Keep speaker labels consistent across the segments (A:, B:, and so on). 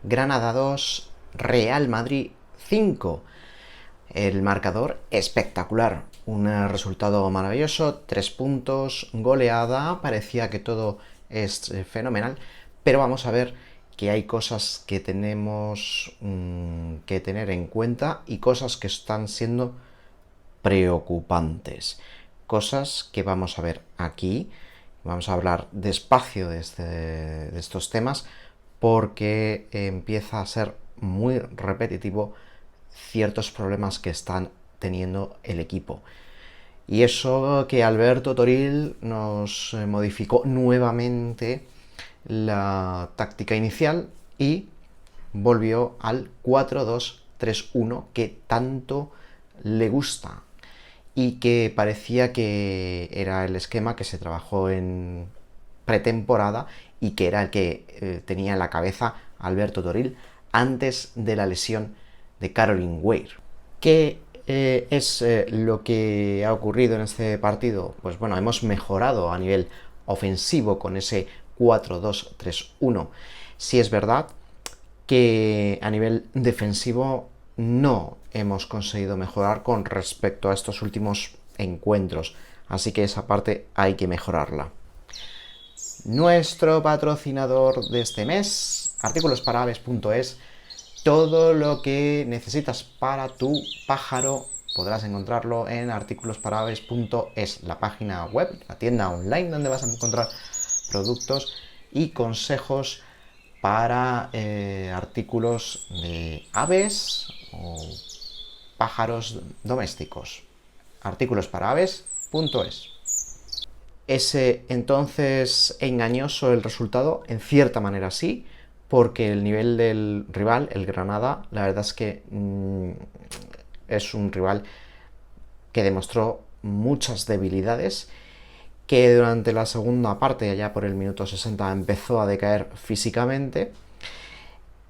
A: Granada 2, Real Madrid 5. El marcador espectacular, un resultado maravilloso, 3 puntos, goleada, parecía que todo es fenomenal, pero vamos a ver que hay cosas que tenemos que tener en cuenta y cosas que están siendo preocupantes. Cosas que vamos a ver aquí. Vamos a hablar despacio de estos temas porque empieza a ser muy repetitivo ciertos problemas que están teniendo el equipo. Y eso que Alberto Toril nos modificó nuevamente la táctica inicial y volvió al 4-2-3-1 que tanto le gusta y que parecía que era el esquema que se trabajó en pretemporada y que era el que tenía en la cabeza Alberto Toril antes de la lesión de Caroline Weir. ¿Qué es lo que ha ocurrido en este partido? Pues bueno, hemos mejorado a nivel ofensivo con ese 4-2-3-1. Sí es verdad que a nivel defensivo no hemos conseguido mejorar con respecto a estos últimos encuentros, así que esa parte hay que mejorarla. Nuestro patrocinador de este mes, artículosparaves.es, todo lo que necesitas para tu pájaro podrás encontrarlo en artículosparaves.es, la página web, la tienda online donde vas a encontrar productos y consejos para artículos de aves o pájaros domésticos. artículosparaves.es. ¿Es entonces engañoso el resultado? En cierta manera sí, porque el nivel del rival, el Granada, la verdad es que es un rival que demostró muchas debilidades, que durante la segunda parte, allá por el minuto 60, empezó a decaer físicamente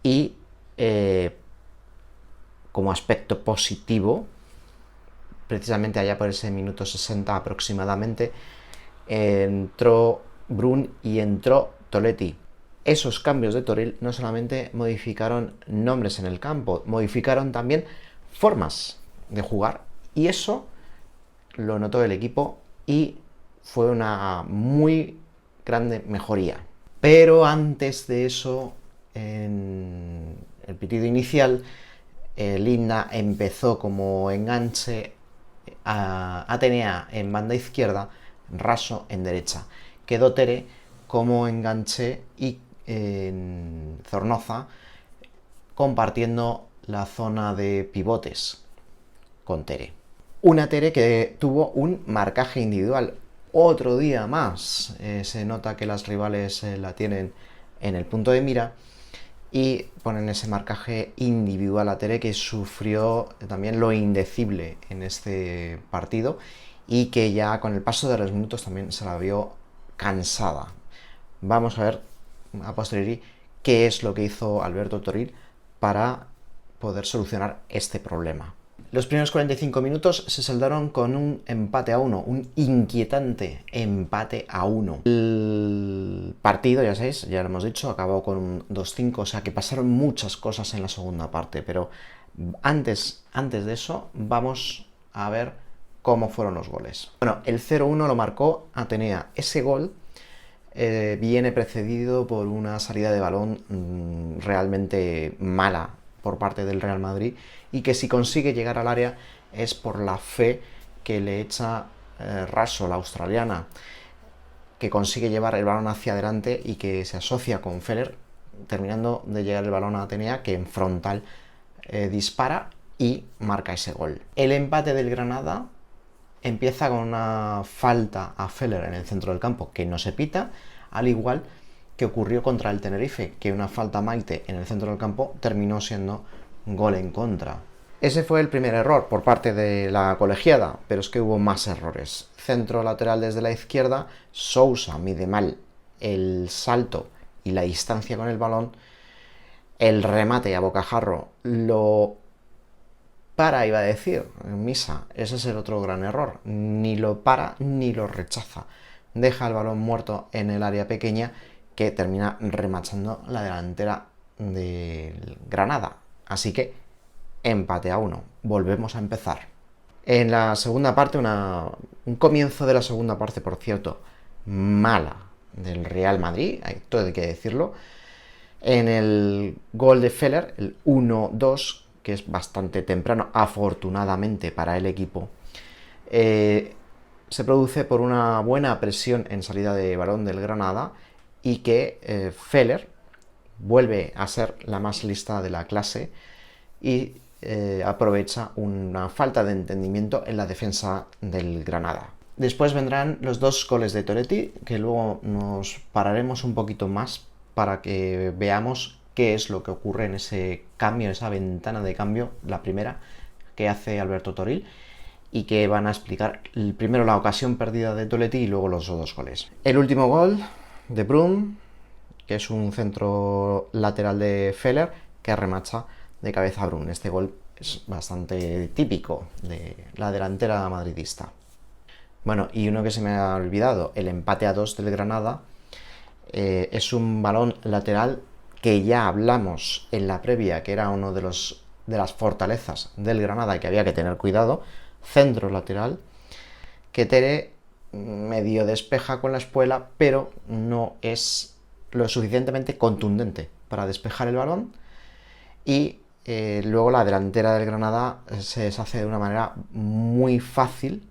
A: y como aspecto positivo, precisamente allá por ese minuto 60 aproximadamente, entró Brun y entró Toletti. Esos cambios de Toril no solamente modificaron nombres en el campo, modificaron también formas de jugar, y eso lo notó el equipo y fue una muy grande mejoría. Pero antes de eso, en el pitido inicial, Linda empezó como enganche a Atenea en banda izquierda, Raso en derecha. Quedó Tere como enganche y Zornoza compartiendo la zona de pivotes con Tere. Una Tere que tuvo un marcaje individual. Otro día más se nota que las rivales la tienen en el punto de mira y ponen ese marcaje individual a Tere, que sufrió también lo indecible en este partido y que ya con el paso de los minutos también se la vio cansada. Vamos a ver a posteriori qué es lo que hizo Alberto Toril para poder solucionar este problema. Los primeros 45 minutos se saldaron con un empate a 1, un inquietante empate a 1. El partido, ya sabéis, ya lo hemos dicho, acabó con un 2-5, o sea que pasaron muchas cosas en la segunda parte, pero antes de eso vamos a ver cómo fueron los goles. Bueno, el 0-1 lo marcó Atenea. Ese gol viene precedido por una salida de balón realmente mala por parte del Real Madrid, y que si consigue llegar al área es por la fe que le echa Raso, la australiana, que consigue llevar el balón hacia adelante y que se asocia con Feller, terminando de llegar el balón a Atenea, que en frontal dispara y marca ese gol. El empate del Granada empieza con una falta a Feller en el centro del campo que no se pita, al igual que ocurrió contra el Tenerife, que una falta a Maite en el centro del campo terminó siendo gol en contra. Ese fue el primer error por parte de la colegiada, pero es que hubo más errores. Centro lateral desde la izquierda, Sousa mide mal el salto y la distancia con el balón, el remate a bocajarro lo para, iba a decir, Misa, ese es el otro gran error, ni lo para ni lo rechaza, deja el balón muerto en el área pequeña, que termina remachando la delantera del Granada. Así que empate a 1. Volvemos a empezar. En la segunda parte, un comienzo de la segunda parte, por cierto, mala del Real Madrid, todo hay que decirlo. En el gol de Feller, el 1-2, que es bastante temprano, afortunadamente para el equipo, se produce por una buena presión en salida de balón del Granada y que Feller vuelve a ser la más lista de la clase y aprovecha una falta de entendimiento en la defensa del Granada. Después vendrán los 2 goles de Toretti, que luego nos pararemos un poquito más para que veamos qué es lo que ocurre en ese cambio, en esa ventana de cambio, la primera que hace Alberto Toril, y que van a explicar primero la ocasión perdida de Toretti y luego los 2 goles. El último gol de Brum, que es un centro lateral de Feller que remacha de cabeza a Brum. Este gol es bastante típico de la delantera madridista. Bueno, y uno que se me ha olvidado, el empate a 2 del Granada, es un balón lateral que ya hablamos en la previa, que era uno de las fortalezas del Granada y que había que tener cuidado. Centro lateral, que Tere medio despeja con la espuela, pero no es lo suficientemente contundente para despejar el balón, y luego la delantera del Granada se deshace de una manera muy fácil.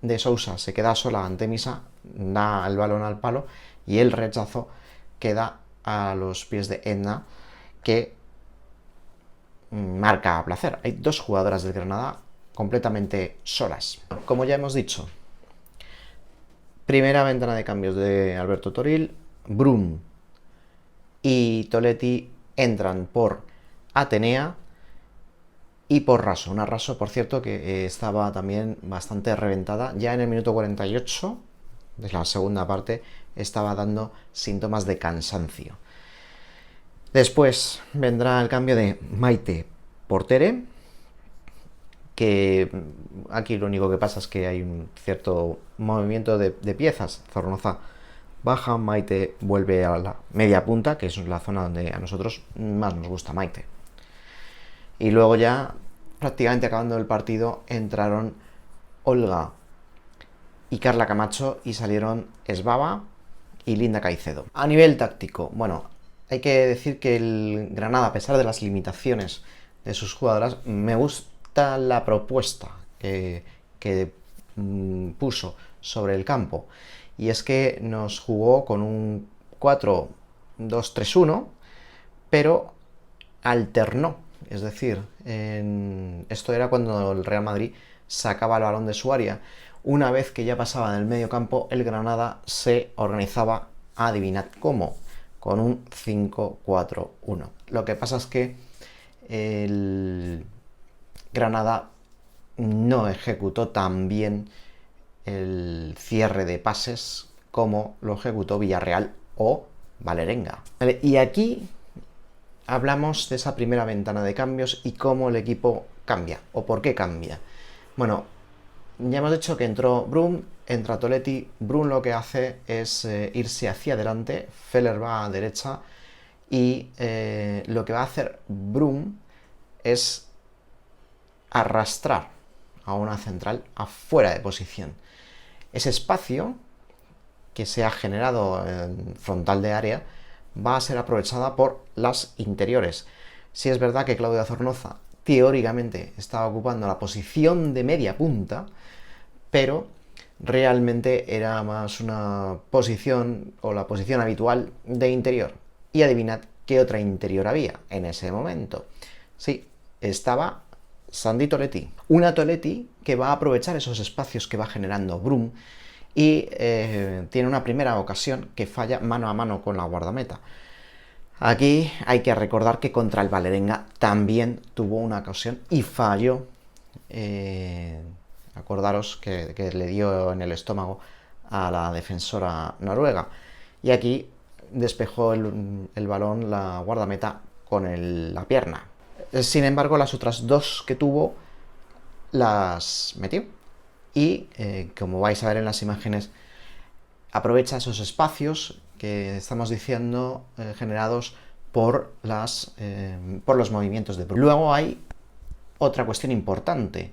A: De Sousa se queda sola ante Misa, da el balón al palo y el rechazo queda a los pies de Edna, que marca a placer. Hay 2 jugadoras del Granada completamente solas. Como ya hemos dicho, primera ventana de cambios de Alberto Toril, Brum y Toletti entran por Atenea y por Raso. Una Raso, por cierto, que estaba también bastante reventada. Ya en el minuto 48 de la segunda parte estaba dando síntomas de cansancio. Después vendrá el cambio de Maite por Tere, que aquí lo único que pasa es que hay un cierto movimiento de piezas. Zornoza baja, Maite vuelve a la media punta, que es la zona donde a nosotros más nos gusta Maite. Y luego ya, prácticamente acabando el partido, entraron Olga y Carla Camacho y salieron Esbaba y Linda Caicedo. A nivel táctico, bueno, hay que decir que el Granada, a pesar de las limitaciones de sus jugadoras, me gusta la propuesta que puso sobre el campo. Y es que nos jugó con un 4-2-3-1, pero alternó. Es decir, esto era cuando el Real Madrid sacaba el balón de su área. Una vez que ya pasaba del medio campo, el Granada se organizaba, adivinad cómo, con un 5-4-1. Lo que pasa es que el Granada no ejecutó tan bien el cierre de pases como lo ejecutó Villarreal o Valerenga. Y aquí hablamos de esa primera ventana de cambios y cómo el equipo cambia, o por qué cambia. Bueno, ya hemos dicho que entró Brum, entra Toletti. Brum lo que hace es irse hacia adelante, Feller va a derecha, y lo que va a hacer Brum es arrastrar a una central afuera de posición. Ese espacio que se ha generado en frontal de área va a ser aprovechada por las interiores. Si es verdad que Claudia Zornoza teóricamente estaba ocupando la posición de media punta, pero realmente era más una posición, o la posición habitual, de interior. Y adivinad qué otra interior había en ese momento. Sí, estaba Sandy Toletti. Una Toletti que va a aprovechar esos espacios que va generando Brum, y tiene una primera ocasión que falla mano a mano con la guardameta. Aquí hay que recordar que contra el Valerenga también tuvo una ocasión y falló. Acordaros que le dio en el estómago a la defensora noruega. Y aquí despejó el balón la guardameta con la pierna. Sin embargo, las otras 2 que tuvo las metió. Y como vais a ver en las imágenes, aprovecha esos espacios que estamos diciendo generados por los movimientos de Bruno. Luego hay otra cuestión importante,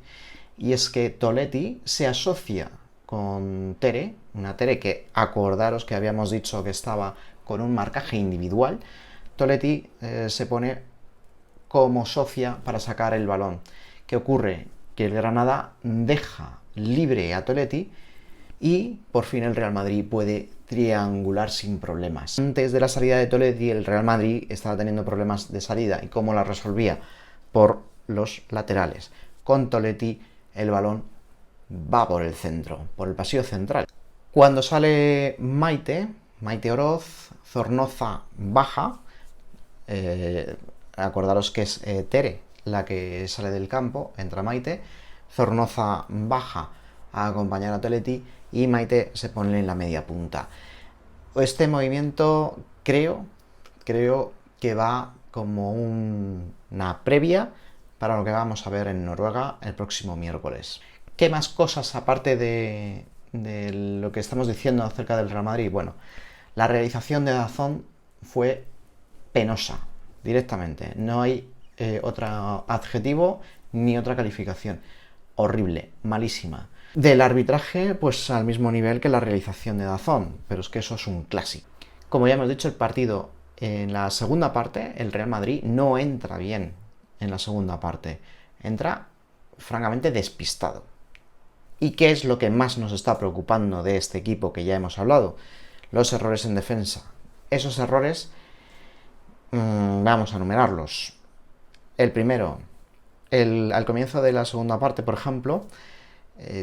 A: y es que Toletti se asocia con Tere, una Tere que, acordaros que habíamos dicho que estaba con un marcaje individual. Toletti se pone como socia para sacar el balón. ¿Qué ocurre? Que el Granada deja libre a Toletti y por fin el Real Madrid puede triangular sin problemas. Antes de la salida de Toletti, el Real Madrid estaba teniendo problemas de salida. ¿Y cómo la resolvía? Por los laterales. Con Toletti el balón va por el centro, por el pasillo central. Cuando sale Maite Oroz, Zornoza baja. Acordaros que es Tere la que sale del campo, entra Maite, Zornoza baja a acompañar a Toletti y Maite se pone en la media punta. Este movimiento creo que va como una previa para lo que vamos a ver en Noruega el próximo miércoles. ¿Qué más cosas aparte de lo que estamos diciendo acerca del Real Madrid? Bueno, la realización de DAZN fue penosa, directamente. No hay otro adjetivo ni otra calificación. Horrible, malísima. Del arbitraje, pues al mismo nivel que la realización de DAZN, pero es que eso es un clásico. Como ya hemos dicho, el partido en la segunda parte, el Real Madrid no entra bien en la segunda parte. Entra francamente despistado. ¿Y qué es lo que más nos está preocupando de este equipo que ya hemos hablado? Los errores en defensa. Esos errores, vamos a enumerarlos. El primero, al comienzo de la segunda parte, por ejemplo,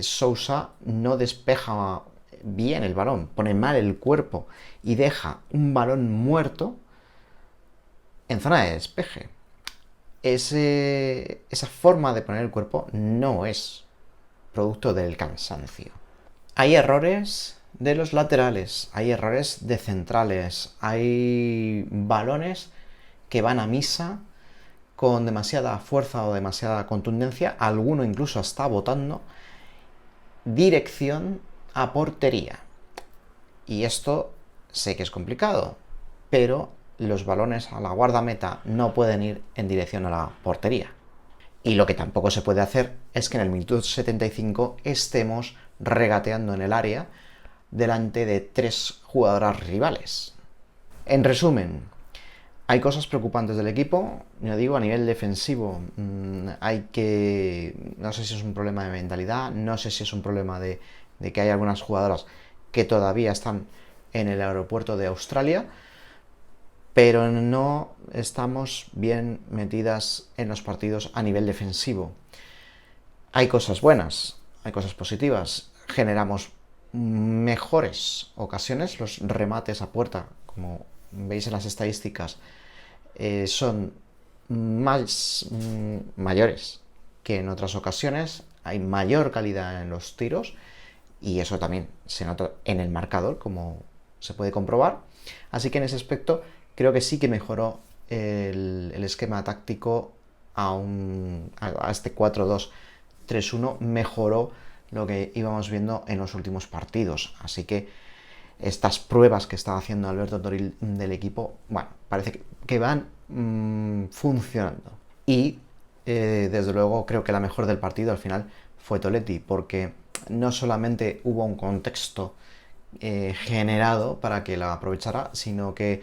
A: Sousa no despeja bien el balón, pone mal el cuerpo y deja un balón muerto en zona de despeje. Esa forma de poner el cuerpo no es producto del cansancio. Hay errores de los laterales, hay errores de centrales, hay balones que van a misa con demasiada fuerza o demasiada contundencia, alguno incluso está botando dirección a portería. Y esto sé que es complicado, pero los balones a la guardameta no pueden ir en dirección a la portería. Y lo que tampoco se puede hacer es que en el minuto 75 estemos regateando en el área delante de 3 jugadoras rivales. En resumen, hay cosas preocupantes del equipo, yo digo, a nivel defensivo. No sé si es un problema de mentalidad, no sé si es un problema de que hay algunas jugadoras que todavía están en el aeropuerto de Australia, pero no estamos bien metidas en los partidos a nivel defensivo. Hay cosas buenas, hay cosas positivas, generamos mejores ocasiones, los remates a puerta, como veis en las estadísticas, son mayores que en otras ocasiones, hay mayor calidad en los tiros y eso también se nota en el marcador, como se puede comprobar. Así que en ese aspecto creo que sí que mejoró el esquema táctico a este 4-2-3-1, mejoró lo que íbamos viendo en los últimos partidos. Así que estas pruebas que está haciendo Alberto Toril del equipo, bueno, parece que van funcionando. Y desde luego creo que la mejor del partido al final fue Toletti, porque no solamente hubo un contexto generado para que la aprovechara, sino que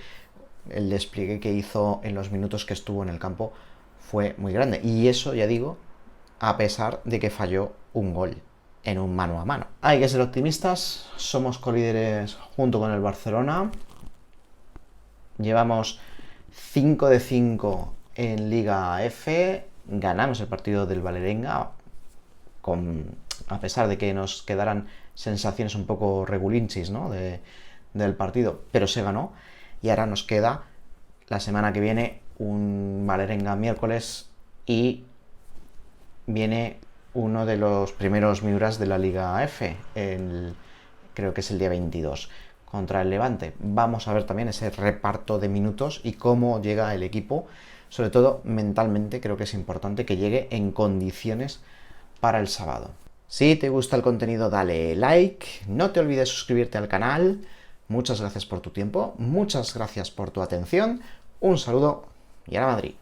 A: el despliegue que hizo en los minutos que estuvo en el campo fue muy grande. Y eso, ya digo, a pesar de que falló un gol en un mano a mano. Hay que ser optimistas, somos colíderes junto con el Barcelona, llevamos 5 de 5 en Liga F, ganamos el partido del Vålerenga, a pesar de que nos quedaran sensaciones un poco regulinchis, ¿no?, del partido, pero se ganó. Y ahora nos queda la semana que viene un Vålerenga miércoles y viene uno de los primeros Miuras de la Liga F, creo que es el día 22, contra el Levante. Vamos a ver también ese reparto de minutos y cómo llega el equipo, sobre todo mentalmente. Creo que es importante que llegue en condiciones para el sábado. Si te gusta el contenido, dale like, no te olvides suscribirte al canal. Muchas gracias por tu tiempo, muchas gracias por tu atención, Un saludo y a la Madrid.